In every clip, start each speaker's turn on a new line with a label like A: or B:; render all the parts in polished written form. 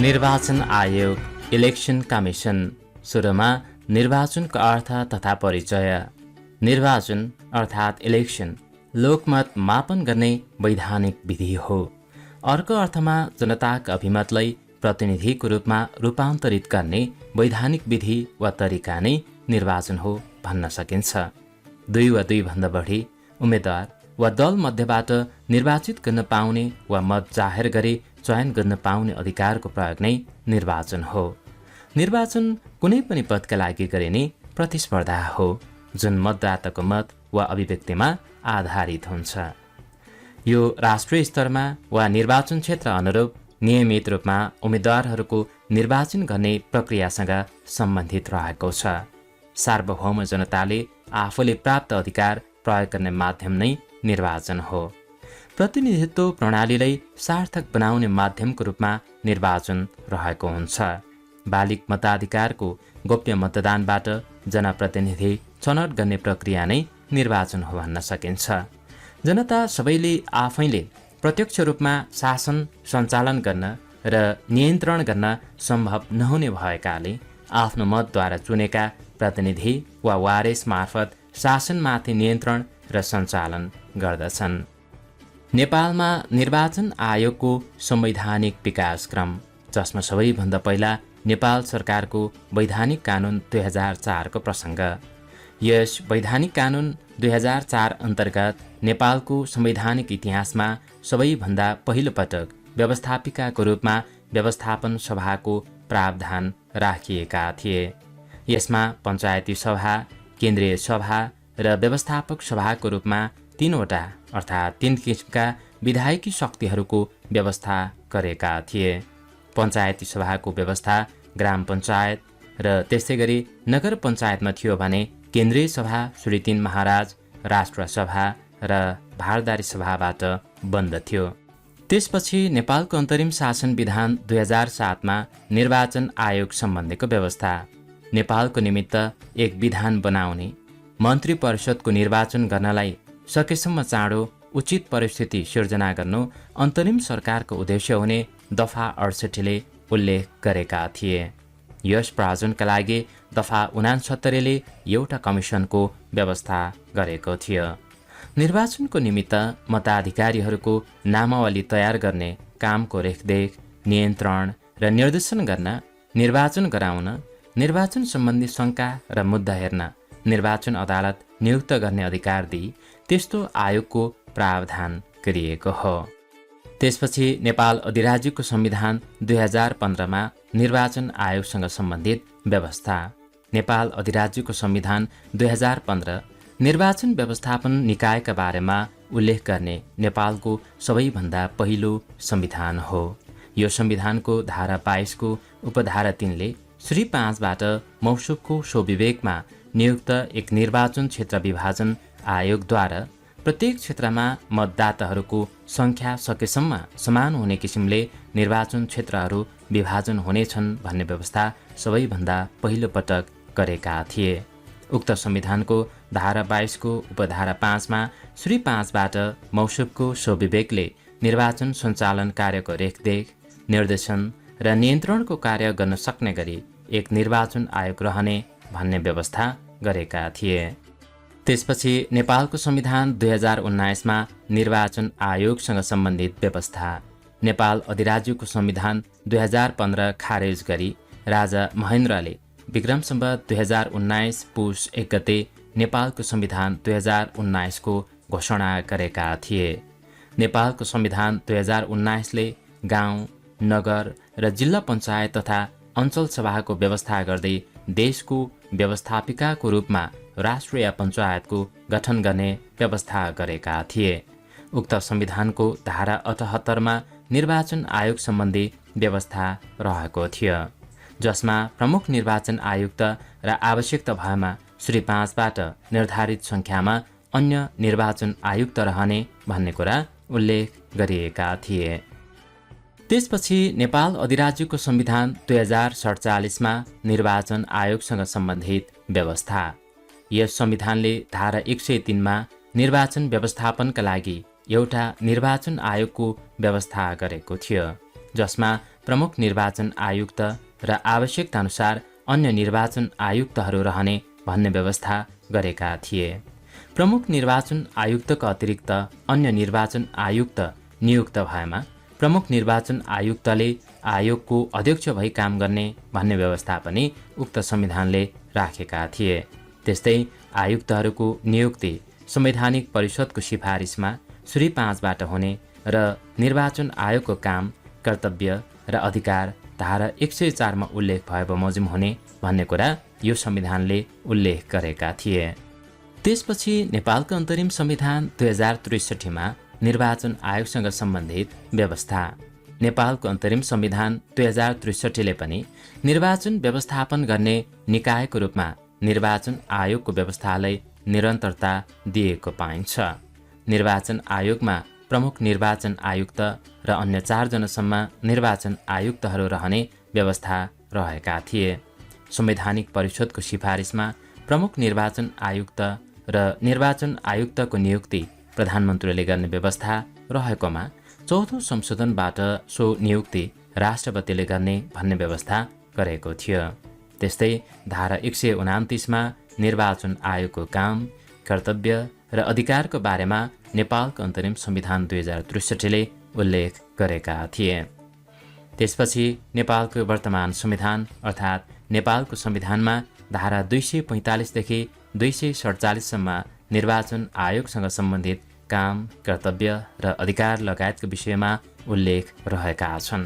A: निर्वाचन आयोग, election commission. सुरुमा निर्वाचनको अर्थ तथा परिचय। निर्वाचन अर्थात् इलेक्सन लोकमत मापन गर्ने वैधानिक विधि हो। अर्को अर्थमा जनताका अभिमतलाई प्रतिनिधिको रूपमा रूपान्तरित गर्ने वैधानिक विधि वा तरिका नै निर्वाचन हो भन्न सकिन्छ। दुई वा दुईभन्दा बढी उम्मेद्वार वा दल मध्येबाट निर्वाचित गर्न पाउने वा मत जाहेर गरी चयन गर्न पाउने अधिकारको प्रयोग नै निर्वाचन हो। निर्वाचन कुनै पनि पदका लागि गरिने प्रतिस्पर्धा हो जुन मतदाताको मत वा अभिव्यक्तिमा आधारित हुन्छ। यो राष्ट्रिय स्तरमा वा निर्वाचन क्षेत्र अनुरूप नियमित रूपमा उम्मेद्वारहरूको निर्वाचन गर्ने प्रक्रियासँग सम्बन्धित रहेको छ। सार्वभौम जनताले आफूले प्राप्त अधिकार प्रयोग गर्ने माध्यम नै निर्वाचन हो। प्रतिनिधित्व प्रणालीलाई सार्थक बनाउने माध्यमको रूपमा निर्वाचन रहेको हुन्छ। बालिग मताधिकारको गोप्य मतदानबाट जनप्रतिनिधि छनौट गर्ने प्रक्रिया नै निर्वाचन हो भन्न सकिन्छ। जनता सबैले आफैले प्रत्यक्ष रूपमा शासन सञ्चालन गर्न र नियन्त्रण गर्न सम्भव नहुने भएकाले आफ्नो मतद्वारा चुनेका प्रतिनिधि वा वारिस मार्फत शासनमाथि नियन्त्रण र सञ्चालन गर्दछन्। नेपालमा निर्वाचन आयोगको संवैधानिक विकासक्रम, जसमा सबैभन्दा पहिला नेपाल सरकारको वैधानिक कानुन 2004 को प्रसङ्ग। यस वैधानिक कानुन 2004 अन्तर्गत नेपालको संवैधानिक इतिहासमा सबैभन्दा पहिलो पटक व्यवस्थापिकाको रूपमा व्यवस्थापन सभाको प्रावधान राखिएका थिए। यसमा पञ्चायती सभा, केन्द्रीय सभा र व्यवस्थापक सभाको रूपमा तीनवटा अर्थात् 3 किसिमका विधायकी शक्तिहरूको व्यवस्था गरेका थिए। पञ्चायती सभाको व्यवस्था ग्राम पञ्चायत र त्यसै गरी नगर पञ्चायतमा थियो भने केन्द्रीय सभा श्री 3 महाराज, राष्ट्र सभा र भारदारी सभाबाट बन्द थियो। त्यसपछि नेपालको अन्तरिम शासन विधान 2007 मा निर्वाचन आयोग सम्बन्धीको व्यवस्था। नेपालको निमित्त एक विधान बनाउने, मन्त्री परिषदको निर्वाचन गर्नलाई सकेसम्म चाँडो उचित परिस्थिति सिर्जना गर्नु अन्तरिम सरकारको उद्देश्य हुने दफा 68 ले उल्लेख गरेका थिए। यस प्रावधानका लागि दफा 69 ले एउटा कमिसनको व्यवस्था गरेको थियो। निर्वाचनको निमित्त मताधिकारीहरूको नामावली तयार गर्ने कामको रेखदेख, नियन्त्रण र निर्देशन गर्न, निर्वाचन गराउन, निर्वाचन सम्बन्धी शङ्का र मुद्दा हेर्न निर्वाचन अदालत नियुक्त गर्ने अधिकार दिई त्यस्तो आयोगको प्रावधान गरिएको हो। त्यसपछि नेपाल अधिराज्यको संविधान 2015 मा निर्वाचन आयोगसँग सम्बन्धित व्यवस्था। नेपाल अधिराज्यको संविधान 2015 निर्वाचन व्यवस्थापन निकायका बारेमा उल्लेख गर्ने नेपालको सबैभन्दा पहिलो संविधान हो। यो संविधानको धारा 22 को उपधारा 3 ले श्री 5 बाट मौसुकको स्वविवेकमा नियुक्त एक निर्वाचन क्षेत्र विभाजन आयोगद्वारा प्रत्येक क्षेत्रमा मतदाताहरूको सङ्ख्या सकेसम्म समान हुने किसिमले निर्वाचन क्षेत्रहरू विभाजन हुनेछन् भन्ने व्यवस्था सबैभन्दा पहिलो पटक गरेका थिए। उक्त संविधानको धारा 22 को उपधारा 5 मा श्री 5 बाट मौसुकको स्वविवेकले निर्वाचन सञ्चालन कार्यको रेखदेख, निर्देशन र नियन्त्रणको कार्य गर्न सक्ने गरी एक निर्वाचन आयोग रहने भन्ने व्यवस्था गरेका थिए। त्यसपछि नेपालको संविधान 2019 मा निर्वाचन आयोगसँग सम्बन्धित व्यवस्था। नेपाल अधिराज्यको संविधान 2015 खारेज गरी राजा महेन्द्रले विक्रम सम्वत 2019 पुस 1 गते नेपालको संविधान 2019 को घोषणा गरेका थिए। नेपालको संविधान 2019 ले गाउँ, नगर र जिल्ला पञ्चायत तथा अञ्चल सभाको व्यवस्था गर्दै देशको व्यवस्थापिकाको रूपमा राष्ट्रिय पञ्चायतको गठन गर्ने व्यवस्था गरेका थिए। उक्त संविधानको धारा 78 मा निर्वाचन आयोग सम्बन्धी व्यवस्था रहेको थियो, जसमा प्रमुख निर्वाचन आयुक्त र आवश्यकता भएमा श्री 5 बाट निर्धारित सङ्ख्यामा अन्य निर्वाचन आयुक्त रहने भन्ने कुरा उल्लेख गरिएका थिए। त्यसपछि नेपाल अधिराज्यको संविधान 2047 मा निर्वाचन आयोगसँग सम्बन्धित व्यवस्था। यस संविधानले धारा 103 मा निर्वाचन व्यवस्थापनका लागि एउटा निर्वाचन आयोगको व्यवस्था गरेको थियो, जसमा प्रमुख निर्वाचन आयुक्त र आवश्यकताअनुसार अन्य निर्वाचन आयुक्तहरू रहने भन्ने व्यवस्था गरेका थिए। प्रमुख निर्वाचन आयुक्तका अतिरिक्त अन्य निर्वाचन आयुक्त नियुक्त भएमा प्रमुख निर्वाचन आयुक्तले आयोगको अध्यक्ष भई काम गर्ने भन्ने व्यवस्था पनि उक्त संविधानले राखेका थिए। त्यस्तै आयुक्तहरूको नियुक्ति संवैधानिक परिषदको सिफारिसमा श्री 5बाट हुने र निर्वाचन आयोगको काम, कर्तव्य र अधिकार धारा 104 मा उल्लेख भए बमोजिम हुने भन्ने कुरा यो संविधानले उल्लेख गरेका थिए। त्यसपछि नेपालको अन्तरिम संविधान 2063 मा निर्वाचन आयोगसँग सम्बन्धित व्यवस्था। नेपालको अन्तरिम संविधान 2063 ले पनि निर्वाचन व्यवस्थापन गर्ने निकायको रूपमा निर्वाचन आयोगको व्यवस्थालाई निरन्तरता दिएको पाइन्छ। निर्वाचन आयोगमा प्रमुख निर्वाचन आयुक्त र अन्य 4 जनासम्म निर्वाचन आयुक्तहरू रहने व्यवस्था रहेका थिए। संवैधानिक परिषदको सिफारिसमा प्रमुख निर्वाचन आयुक्त र निर्वाचन आयुक्तको नियुक्ति प्रधानमन्त्रीले गर्ने व्यवस्था रहेकोमा 4औं संशोधनबाट सो नियुक्ति राष्ट्रपतिले गर्ने भन्ने व्यवस्था गरेको थियो। त्यस्तै धारा 129 मा निर्वाचन आयोगको काम, कर्तव्य र अधिकारको बारेमा नेपालको अन्तरिम संविधान 2063 ले उल्लेख गरेका थिए। त्यसपछि नेपालको वर्तमान संविधान अर्थात् नेपालको संविधानमा धारा 245 देखि 247 सम्म निर्वाचन आयोगसँग सम्बन्धित काम, कर्तव्य र अधिकार लगायतको विषयमा उल्लेख रहेका छन्।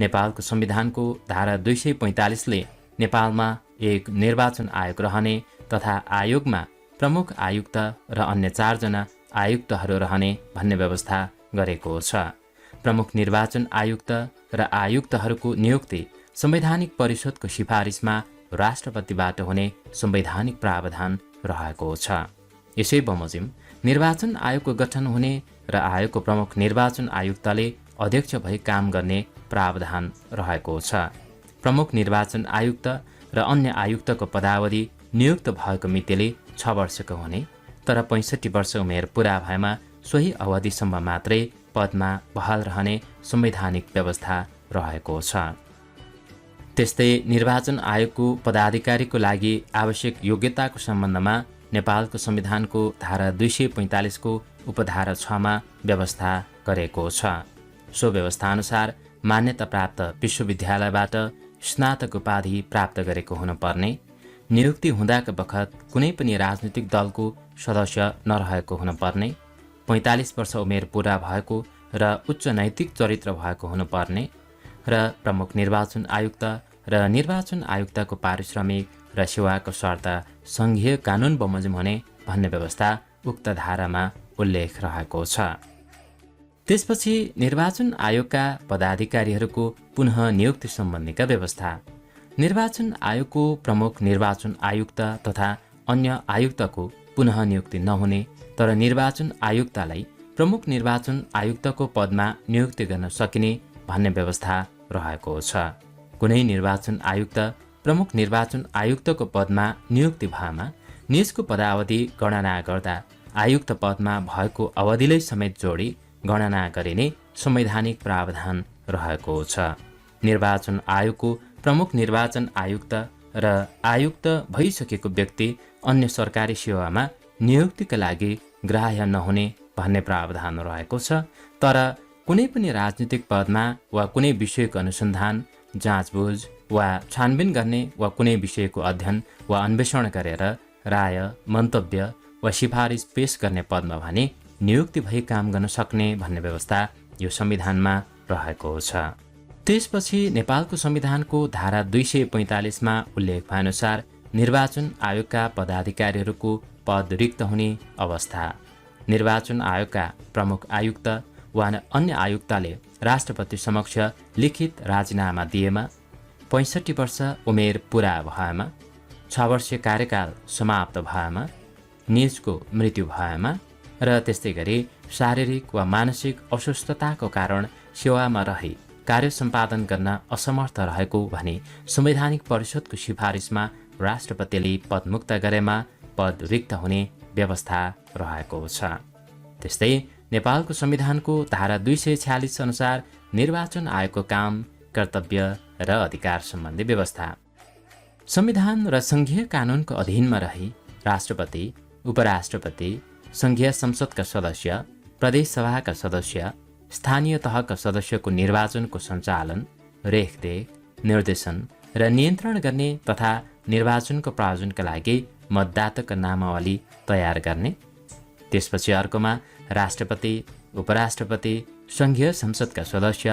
A: नेपालको संविधानको धारा 245 ले नेपालमा एक निर्वाचन आयोग रहने तथा आयोगमा प्रमुख आयुक्त र अन्य 4 जना आयुक्तहरू रहने भन्ने व्यवस्था गरेको छ। प्रमुख निर्वाचन आयुक्त र आयुक्तहरूको नियुक्ति संवैधानिक परिषदको सिफारिसमा राष्ट्रपतिबाट हुने संवैधानिक प्रावधान रहेको छ। यसै बमोजिम निर्वाचन आयोगको गठन हुने र आयोगको प्रमुख निर्वाचन आयुक्तले अध्यक्ष भई काम गर्ने प्रावधान रहेको छ। प्रमुख निर्वाचन आयुक्त र अन्य आयुक्तको पदावधि नियुक्त भएको मितिले 6 वर्षको हुने तर 65 वर्ष उमेर पूरा भएमा सोही अवधिसम्म मात्रै पदमा बहाल रहने संवैधानिक व्यवस्था रहेको छ। त्यस्तै निर्वाचन आयोगको पदाधिकारीको लागि आवश्यक योग्यताको सम्बन्धमा नेपालको संविधानको धारा 245 को उपधारा 6 मा व्यवस्था गरेको छ। सो व्यवस्थाअनुसार मान्यता प्राप्त विश्वविद्यालयबाट स्नातक उपाधि प्राप्त गरेको हुनुपर्ने, नियुक्ति हुँदाका बखत कुनै पनि राजनीतिक दलको सदस्य नरहेको हुनुपर्ने, 45 वर्ष उमेर पूरा भएको र उच्च नैतिक चरित्र भएको हुनुपर्ने र प्रमुख निर्वाचन आयुक्त र निर्वाचन आयुक्तको पारिश्रमिक र सेवाको शर्त सङ्घीय कानुन बमोजिम हुने भन्ने व्यवस्था उक्त धारामा उल्लेख रहेको छ। त्यसपछि निर्वाचन आयोगका पदाधिकारीहरूको पुनः नियुक्ति सम्बन्धीका व्यवस्था। निर्वाचन आयोगको प्रमुख निर्वाचन आयुक्त तथा अन्य आयुक्तको पुनः नियुक्ति नहुने तर निर्वाचन आयुक्तलाई प्रमुख निर्वाचन आयुक्तको पदमा नियुक्ति गर्न सकिने भन्ने व्यवस्था रहेको छ। कुनै निर्वाचन आयुक्त प्रमुख निर्वाचन आयुक्तको पदमा नियुक्ति भएमा निजको पदावधि गणना गर्दा आयुक्त पदमा भएको अवधिलाई समेत जोडी गणना गरिने संवैधानिक प्रावधान रहेको छ। निर्वाचन आयोगको प्रमुख निर्वाचन आयुक्त र आयुक्त भइसकेको व्यक्ति अन्य सरकारी सेवामा नियुक्तिका लागि ग्राह्य नहुने भन्ने प्रावधान रहेको छ। तर कुनै पनि राजनीतिक पदमा वा कुनै विषयको अनुसन्धान, जाँचबुझ वा छानबिन गर्ने वा कुनै विषयको अध्ययन वा अन्वेषण गरेर राय, मन्तव्य वा सिफारिस पेश गर्ने पदमा भने नियुक्ति भई काम गर्न सक्ने भन्ने व्यवस्था यो संविधानमा रहेको छ। त्यसपछि नेपालको संविधानको धारा 245 मा उल्लेख भएअनुसार निर्वाचन आयोगका पदाधिकारीहरूको पद रिक्त हुने अवस्था। निर्वाचन आयोगका प्रमुख आयुक्त वा अन्य आयुक्तले राष्ट्रपति समक्ष लिखित राजीनामा दिएमा, 65 वर्ष उमेर पूरा भएमा, 6 वर्षीय कार्यकाल समाप्त भएमा, निजको मृत्यु भएमा र त्यस्तै गरी शारीरिक वा मानसिक अस्वस्थताको कारण सेवामा रही कार्य सम्पादन गर्न असमर्थ रहेको भने संवैधानिक परिषदको सिफारिसमा राष्ट्रपतिले पदमुक्त गरेमा पद रिक्त हुने व्यवस्था रहेको छ। त्यस्तै नेपालको संविधानको धारा 246 अनुसार निर्वाचन आयोगको काम, कर्तव्य र अधिकार सम्बन्धी व्यवस्था। संविधान र सङ्घीय कानुनको अधीनमा रही राष्ट्रपति, उपराष्ट्रपति, सङ्घीय संसदका सदस्य, प्रदेशसभाका सदस्य, स्थानीय तहका सदस्यको निर्वाचनको सञ्चालन, रेखदेख, निर्देशन र नियन्त्रण गर्ने तथा निर्वाचनको प्रायोजनका लागि मतदाताको नामावली तयार गर्ने। त्यसपछि अर्कोमा राष्ट्रपति, उपराष्ट्रपति, सङ्घीय संसदका सदस्य,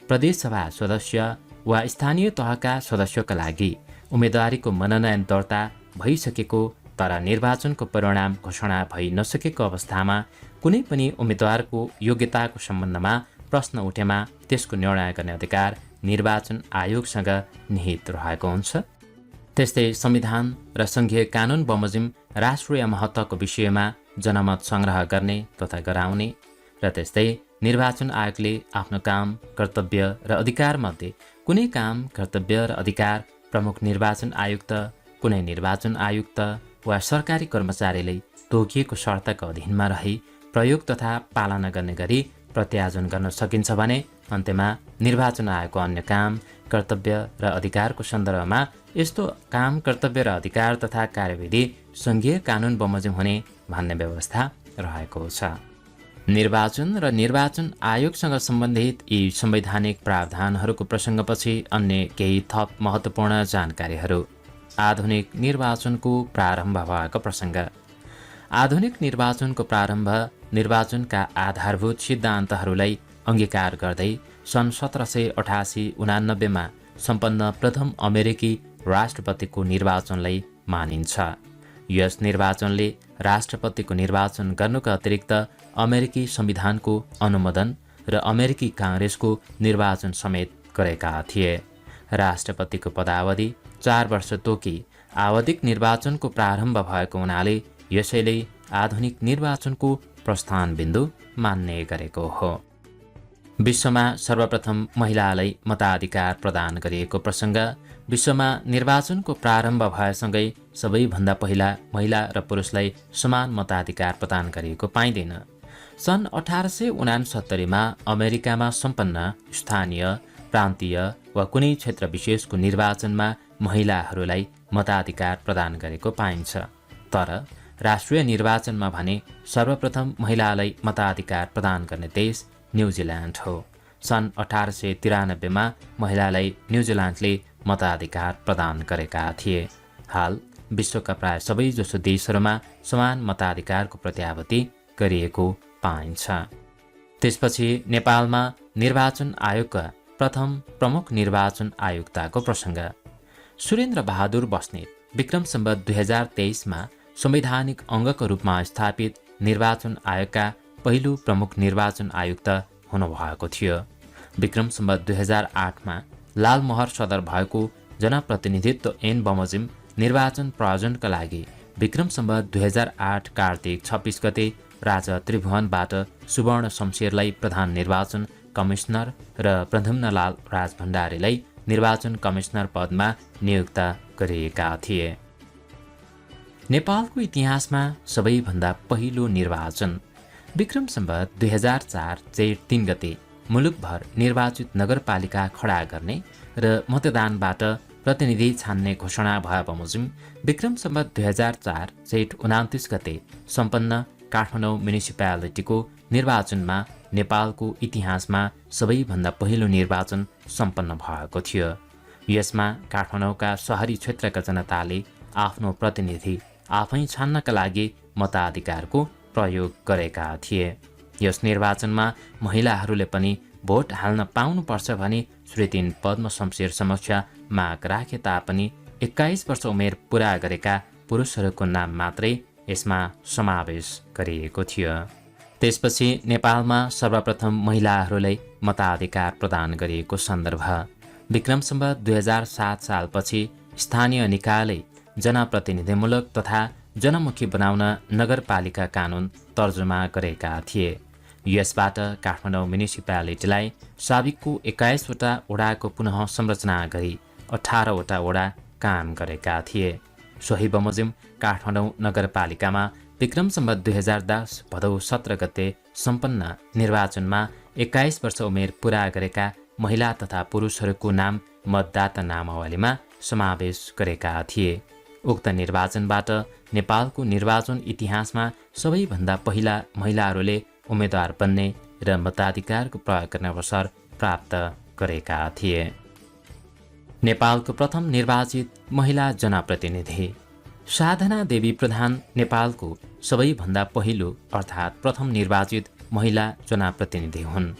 A: प्रदेशसभा सदस्य वा स्थानीय तहका सदस्यका लागि उम्मेदवारीको मनोनयन दर्ता भइसकेको तर निर्वाचनको परिणाम घोषणा भइ नसकेको अवस्थामा कुनै पनि उम्मेदवारको योग्यताको सम्बन्धमा प्रश्न उठेमा त्यसको निर्णय गर्ने अधिकार निर्वाचन आयोगसँग निहित रहेको हुन्छ। त्यस्तै संविधान र सङ्घीय कानुन बमोजिम राष्ट्रिय महत्त्वको विषयमा जनमत सङ्ग्रह गर्ने तथा गराउने र त्यस्तै निर्वाचन आयोगले आफ्नो काम, कर्तव्य र अधिकारमध्ये कुनै काम, कर्तव्य र अधिकार प्रमुख निर्वाचन आयुक्त, कुनै निर्वाचन आयुक्त वा सरकारी कर्मचारीले तोकिएको शर्तका अधीनमा रही प्रयोग तथा पालना गर्ने गरी प्रत्यायोजन गर्न सकिन्छ भने अन्त्यमा निर्वाचन आयोगको अन्य काम, कर्तव्य र अधिकारको सन्दर्भमा यस्तो काम, कर्तव्य र अधिकार तथा कार्यविधि सङ्घीय कानुन बमोजिम हुने भन्ने व्यवस्था रहेको छ। निर्वाचन र निर्वाचन आयोगसँग सम्बन्धित यी संवैधानिक प्रावधानहरूको प्रसङ्गपछि अन्य केही थप महत्त्वपूर्ण जानकारीहरू। आधुनिक निर्वाचनको प्रारम्भ भएको प्रसङ्ग। आधुनिक निर्वाचनको प्रारम्भ निर्वाचनका आधारभूत सिद्धान्तहरूलाई अङ्गीकार गर्दै सन् 1788-89 सम्पन्न प्रथम अमेरिकी राष्ट्रपतिको निर्वाचनलाई मानिन्छ। यस निर्वाचनले राष्ट्रपतिको निर्वाचन गर्नुका अतिरिक्त अमेरिकी संविधानको अनुमोदन र अमेरिकी काङ्ग्रेसको निर्वाचन समेत गरेका थिए। राष्ट्रपतिको पदावधि 4 वर्ष तोकी आवधिक निर्वाचनको प्रारम्भ भएको हुनाले यसैले आधुनिक निर्वाचनको प्रस्थान बिन्दु मान्ने गरेको हो। विश्वमा सर्वप्रथम महिलालाई मताधिकार प्रदान गरिएको प्रसङ्ग। विश्वमा निर्वाचनको प्रारम्भ भएसँगै सबैभन्दा पहिला महिला र पुरुषलाई समान मताधिकार प्रदान गरिएको पाइँदैन। सन् 1869 अमेरिकामा सम्पन्न स्थानीय, प्रान्तीय वा कुनै क्षेत्र विशेषको निर्वाचनमा महिलाहरूलाई मताधिकार प्रदान गरेको पाइन्छ। तर राष्ट्रिय निर्वाचनमा भने सर्वप्रथम महिलालाई मताधिकार प्रदान गर्ने देश न्युजिल्यान्ड हो। सन् 1893 महिलालाई न्युजिल्यान्डले मताधिकार प्रदान गरेका थिए। हाल विश्वका प्राय सबैजसो देशहरूमा समान मताधिकारको प्रत्याभूति गरिएको पाइन्छ। त्यसपछि नेपालमा निर्वाचन आयोगका प्रथम प्रमुख निर्वाचन आयुक्तको प्रसङ्ग। सुरेन्द्र बहादुर बस्नेत विक्रम सम्वत 2023 संवैधानिक अङ्गको रूपमा स्थापित निर्वाचन आयोगका पहिलो प्रमुख निर्वाचन आयुक्त हुनुभएको थियो। विक्रम सम्वत 2008 लालमोहर सदर भएको जनप्रतिनिधित्व ऐन बमोजिम निर्वाचन प्रायोजनका लागि विक्रम सम्वत 2008 कार्तिक 26 गते राजा त्रिभुवनबाट सुवर्ण शमशेरलाई प्रधान निर्वाचन कमिश्नर र प्रद्युम्नलाल राजभण्डारीलाई निर्वाचन कमिश्नर पदमा नियुक्त गरिएका थिए। नेपालको इतिहासमा सबैभन्दा पहिलो निर्वाचन विक्रम सम्वत 2004 चैत 3 गते मुलुकभर निर्वाचित नगरपालिका खडा गर्ने र मतदानबाट प्रतिनिधि छान्ने घोषणा भए बमोजिम विक्रम सम्वत 2004 चैत 29 गते सम्पन्न काठमाडौँ म्युनिसिपालिटीको निर्वाचनमा नेपालको इतिहासमा सबैभन्दा पहिलो निर्वाचन सम्पन्न भएको थियो। यसमा काठमाडौँका सहरी क्षेत्रका जनताले आफ्नो प्रतिनिधि आफै छान्नका लागि मताधिकारको प्रयोग गरेका थिए। यस निर्वाचनमा महिलाहरूले पनि भोट हाल्न पाउनुपर्छ भनी श्री 3 पद्म शमशेर समक्ष माग राखे तापनि 21 वर्ष उमेर पुरा गरेका पुरुषहरूको नाम मात्रै यसमा समावेश गरिएको थियो। त्यसपछि नेपालमा सर्वप्रथम महिलाहरूलाई मताधिकार प्रदान गरिएको सन्दर्भ विक्रम सम्वत 2007 सालपछि स्थानीय निकायले जनप्रतिनिधिमूलक तथा जनमुखी बनाउन नगरपालिका कानुन तर्जुमा गरेका थिए। यसबाट काठमाडौँ म्युनिसिपालिटीलाई साबिकको 21 वटा वडाको पुनः संरचना गरी 18 वटा वडा काम गरेका थिए। सोही बमोजिम काठमाडौँ नगरपालिकामा विक्रम सम्वत 2010 भदौ 17 गते सम्पन्न निर्वाचनमा 21 वर्ष उमेर पुरा गरेका महिला तथा पुरुषहरूको नाम मतदाता नामावलीमा समावेश गरेका थिए। उक्त निर्वाचनबाट नेपालको निर्वाचन इतिहासमा सबैभन्दा पहिला महिलाहरूले उम्मेद्वार बन्ने र मताधिकारको प्रयोग गर्ने अवसर प्राप्त गरेका थिए। नेपालको प्रथम निर्वाचित महिला जनप्रतिनिधि साधना देवी प्रधान नेपालको सबैभन्दा पहिलो अर्थात् प्रथम निर्वाचित महिला जनप्रतिनिधि हुन्।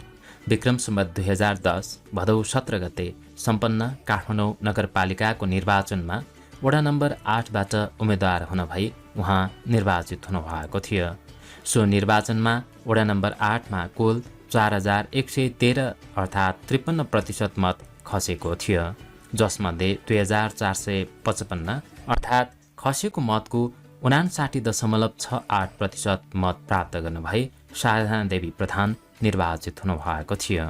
A: विक्रम सम्वत 2010 भदौ 17 गते सम्पन्न काठमाडौँ नगरपालिकाको निर्वाचनमा वडा नम्बर 8बाट उम्मेद्वार हुन भई उहाँ निर्वाचित हुनुभएको थियो। सो निर्वाचनमा वडा नम्बर 8मा कुल 4113 अर्थात् 53% मत खसेको थियो, जसमध्ये 2455 अर्थात् खसेको मतको 59.68% मत प्राप्त गर्न भई साधना देवी प्रधान निर्वाचित हुनुभएको थियो।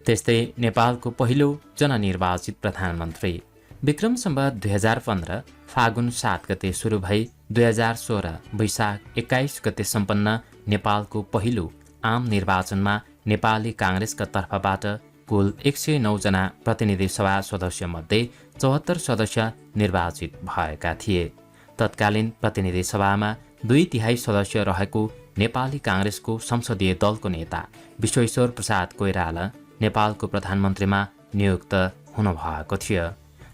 A: त्यस्तै नेपालको पहिलो जननिर्वाचित प्रधानमन्त्री विक्रम सम्वत 2015 फागुन 7 गते सुरु भई 2016 वैशाख 21 गते सम्पन्न नेपालको पहिलो आम निर्वाचनमा नेपाली काङ्ग्रेसका तर्फबाट कुल 109 जना प्रतिनिधि सभा सदस्यमध्ये 74 सदस्य निर्वाचित भएका थिए। तत्कालीन प्रतिनिधि सभामा 2/3 सदस्य रहेको नेपाली काङ्ग्रेसको संसदीय दलको नेता विश्वेश्वर प्रसाद कोइराला नेपालको प्रधानमन्त्रीमा नियुक्त हुनुभएको थियो।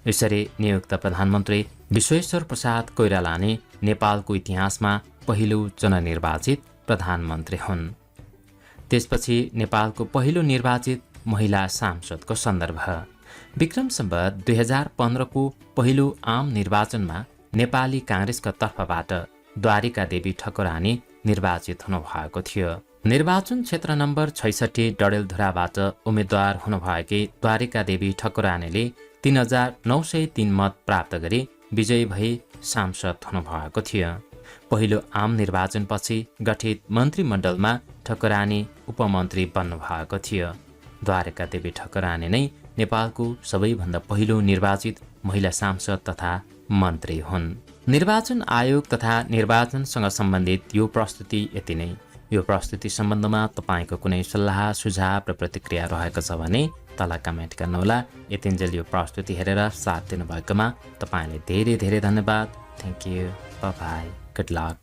A: यसरी नियुक्त प्रधानमन्त्री विश्वेश्वर प्रसाद कोइराला नै नेपालको इतिहासमा पहिलो जननिर्वाचित प्रधानमन्त्री हुन्। त्यसपछि नेपालको पहिलो निर्वाचित महिला सांसदको सन्दर्भ विक्रम सम्वत 2015 को पहिलो आम निर्वाचनमा नेपाली काङ्ग्रेसका तर्फबाट द्वारिका देवी ठकुरानी निर्वाचित हुनुभएको थियो। निर्वाचन क्षेत्र नम्बर 66 डडेलधुराबाट उम्मेद्वार हुनुभएकी द्वारिका देवी ठकुरानीले 3903 मत प्राप्त गरी विजयी भई सांसद हुनुभएको थियो। पहिलो आम निर्वाचनपछि गठित मन्त्रीमण्डलमा ठकुरानी उपमन्त्री बन्नुभएको थियो। द्वारिका देवी ठकुरानी नै नेपालको सबैभन्दा पहिलो निर्वाचित महिला सांसद तथा मन्त्री हुन्। निर्वाचन आयोग तथा निर्वाचनसँग सम्बन्धित यो प्रस्तुति यति नै। यो प्रस्तुति सम्बन्धमा तपाईँको कुनै सल्लाह सुझाव र प्रतिक्रिया रहेको छ भने तल कमेन्ट गर्नुहोला। यतिन्जेल यो प्रस्तुति हेरेर साथ दिनुभएकोमा तपाईँले धेरै धेरै धन्यवाद। Thank you. By by. Good lock.